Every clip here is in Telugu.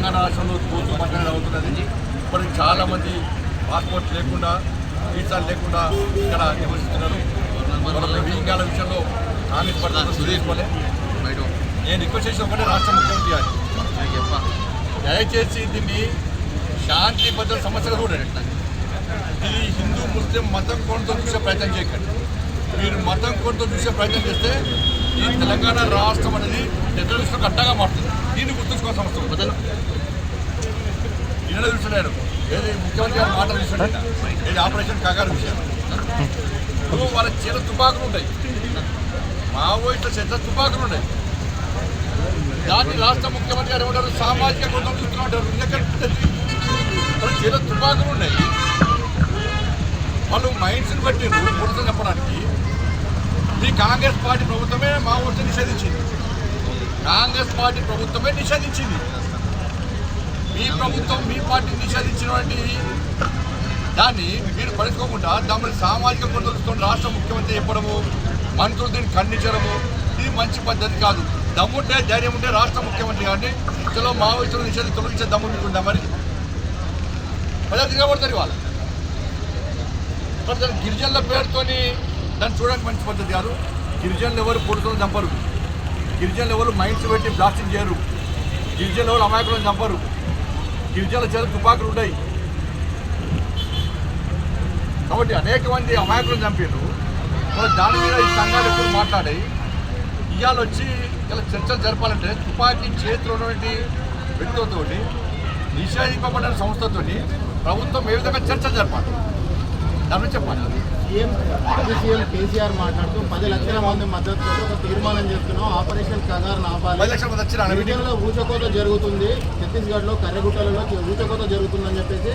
తెలంగాణ రాష్ట్రంలో తోచు పట్టణ అవుతున్నది. ఇప్పటికి చాలామంది పాస్పోర్ట్ లేకుండా వీసాలు లేకుండా ఇక్కడ నివసిస్తున్నారు. వీగాల విషయంలో హామీ పడుతున్నారు సురేష్కోలే. నేను రిక్వెస్ట్ చేసి ఒకటే రాష్ట్ర ముఖ్యమంత్రి గారు దయచేసి దీన్ని శాంతి భద్రత సమస్యగా చూడండి. ఇది హిందూ ముస్లిం మతం కోణంతో చూసే ప్రయత్నం చేయకండి. మీరు మతం కోణంతో చూసే ప్రయత్నం చేస్తే ఈ తెలంగాణ రాష్ట్రం అనేది టెర్రరిస్టులకు అడ్డగా మారుతుంది. దీన్ని గుర్తుంచుకోవాల్సిన అవసరం ప్రజలు ఇళ్ళ చూస్తున్నాడు. ఏది ముఖ్యమంత్రి గారు మాటలు చూస్తున్నాడు, ఏది ఆపరేషన్ కాగారు విషయం. వాళ్ళ చేత తుపాకులు ఉంటాయి, మావోయిస్టుల చేత తుపాకులు ఉన్నాయి. దాన్ని రాష్ట్ర ముఖ్యమంత్రి గారు ఏమంటారు, సామాజిక గొంతం చూస్తూ ఉంటారు. వాళ్ళ చేత తుపాకులు ఉన్నాయి. వాళ్ళు మైండ్స్ని బట్టి పురుషులు చెప్పడానికి ఈ కాంగ్రెస్ పార్టీ ప్రభుత్వమే మావోయిస్టు నిషేధించింది. కాంగ్రెస్ పార్టీ ప్రభుత్వమే నిషేధించింది. మీ ప్రభుత్వం మీ పార్టీ నిషేధించినటువంటి దాన్ని మీరు పడుకోకుండా దాని సామాజిక గొంతులతో రాష్ట్ర ముఖ్యమంత్రి చెప్పడము, మంత్రులు దీన్ని ఖండించడము, ఇది మంచి పద్ధతి కాదు. దమ్ముంటే ధైర్యం ఉంటే రాష్ట్ర ముఖ్యమంత్రి గారిని చలో మావోయిస్టులు నిషేధం తొలగించే దమ్ము మీకుందా? మరి ప్రజలు దిగబడతారు వాళ్ళు. దాని గిరిజనుల పేరుతోని దాన్ని చూడడానికి మంచి పద్ధతి కాదు. గిరిజనులు ఎవరు పొడుతులను చంపరు, గిరిజనులు ఎవరు మైండ్స్ పెట్టి బ్లాస్టింగ్ చేయరు, గిరిజనులు ఎవరు అమాయకులను చంపరు, గిరిజనుల చేత తుపాకులు ఉంటాయి. కాబట్టి అనేక మంది అమాయకులను చంపారు. దాని మీద ఈ సంఘాలు ఎప్పుడు మాట్లాడాయి. ఇవాళ వచ్చి ఇలా చర్చలు జరపాలంటే తుపాకీ చేతిలో ఉన్నటువంటి వ్యక్తులతో నిషేధింపబడిన సంస్థతో ప్రభుత్వం ఏ విధంగా చర్చలు జరపాలి దాని చెప్పాలి. సీఎం కేసీఆర్ మాట్లాడుతూ 10 లక్షల మంది మద్దతుతో ఒక తీర్మానం చేస్తున్నాం, ఆపరేషన్ కగార్ ఆపాలి. వీటిలో ఊచకోత జరుగుతుంది, ఛత్తీస్గఢ్లో కర్రెగుట్టలలో ఊచకోత జరుగుతుందని చెప్పేసి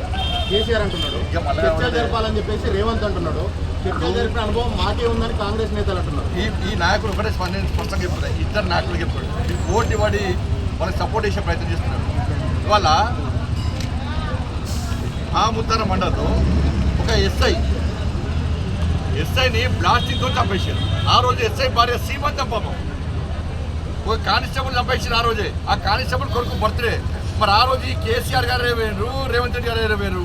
కేసీఆర్ అంటున్నాడు. చర్చలు జరపాలని చెప్పేసి రేవంత్ అంటున్నాడు. చర్చలు జరిపిన అనుభవం మాకే ఉందని కాంగ్రెస్ నేతలు అంటున్నారు. ఈ నాయకుడు ఒకటే స్పష్టంగా చెప్తారు, ఇద్దరు నాయకులు చెప్పాడు. ఈ పోటీ పడి వాళ్ళకి సపోర్ట్ చేసే ప్రయత్నం చేస్తున్నారు. ఇవాళ ఆ ముత్తర మండలంలో ఒక ఎస్ఐని బ్లాస్టింగ్తో చంపేశారు. ఆ రోజు ఎస్ఐ భార్య సీమని చంపాము. ఒక కానిస్టేబుల్ చంపేసారు ఆ రోజే. ఆ కానిస్టేబుల్ కొడుకు బర్త్డే. మరి ఆ రోజు ఈ కేసీఆర్ గారు వేరు, రేవంత్ రెడ్డి గారు వేరు.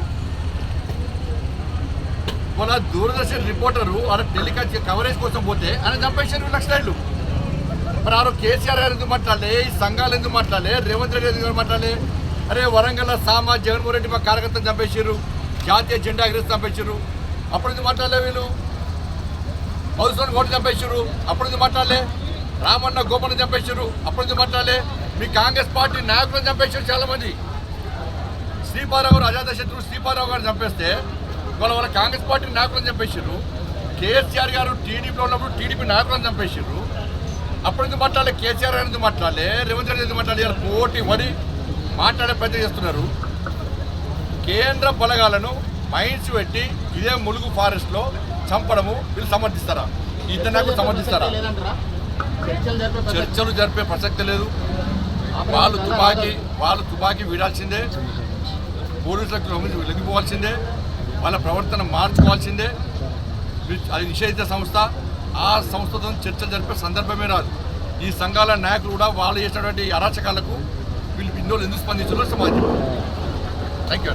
మన దూరదర్శన్ రిపోర్టరు అలా టెలికాస్ట్ కవరేజ్ కోసం పోతే ఆయన చంపేశారు 2 లక్షలు. మరి ఆ రోజు కేసీఆర్ గారు ఎందుకు మాట్లాడలే, ఈ సంఘాలు ఎందుకు మాట్లాడలే, రేవంత్ రెడ్డి ఎందుకు మాట్లాడలే? అరే వరంగల్ జగన్మోహన్ రెడ్డి మా కార్యకర్తలు చంపేశారు, జాతీయ జెండా ఎగిరిసి చంపేశారు. అప్పుడు ఎందుకు మాట్లాడలే? వీళ్ళు మధుసూదన్ గౌడ్ చంపేశారు, అప్పుడు ఎందుకు మాట్లాడలే? రామన్న గోపన్న చంపేశారు, అప్పుడు ఎందుకు మాట్లాడలే? మీ కాంగ్రెస్ పార్టీ నాయకులను చంపేశారు చాలామంది. శ్రీపారావు గారు అజాత శత్రువు శ్రీపారావు గారు చంపేస్తే వాళ్ళ కాంగ్రెస్ పార్టీ నాయకులను చంపేశారు. కేసీఆర్ గారు టీడీపీలో ఉన్నప్పుడు టీడీపీ నాయకులను చంపేశారు, అప్పుడు ఎందుకు మాట్లాడలే? కేసీఆర్ గారు ఎందుకు మాట్లాడలే? రేవంత్ రెడ్డి ఎందుకు మాట్లాడలే? పోటీ పడి మాట్లాడే ప్రయత్నం చేస్తున్నారు. కేంద్ర బలగాలను మైండ్స్ పెట్టి ఇదే ములుగు ఫారెస్ట్లో చంపడము వీళ్ళు సమర్థిస్తారా? ఇద్దరు నాకు సమర్థిస్తారా? చర్చలు జరిపే ప్రసక్తి లేదు. వాళ్ళు తుపాకీ వీడాల్సిందే, పోలీసులకు లొంగిపోవాల్సిందే, వాళ్ళ ప్రవర్తన మార్చుకోవాల్సిందే. అది నిషేధిత సంస్థ. ఆ సంస్థతో చర్చలు జరిపే సందర్భమే రాదు. ఈ సంఘాల నాయకులు కూడా వాళ్ళు చేసినటువంటి అరాచకాలకు వీళ్ళు ఇన్నోళ్ళు ఎందుకు స్పందించారో సమాజం. Thank you.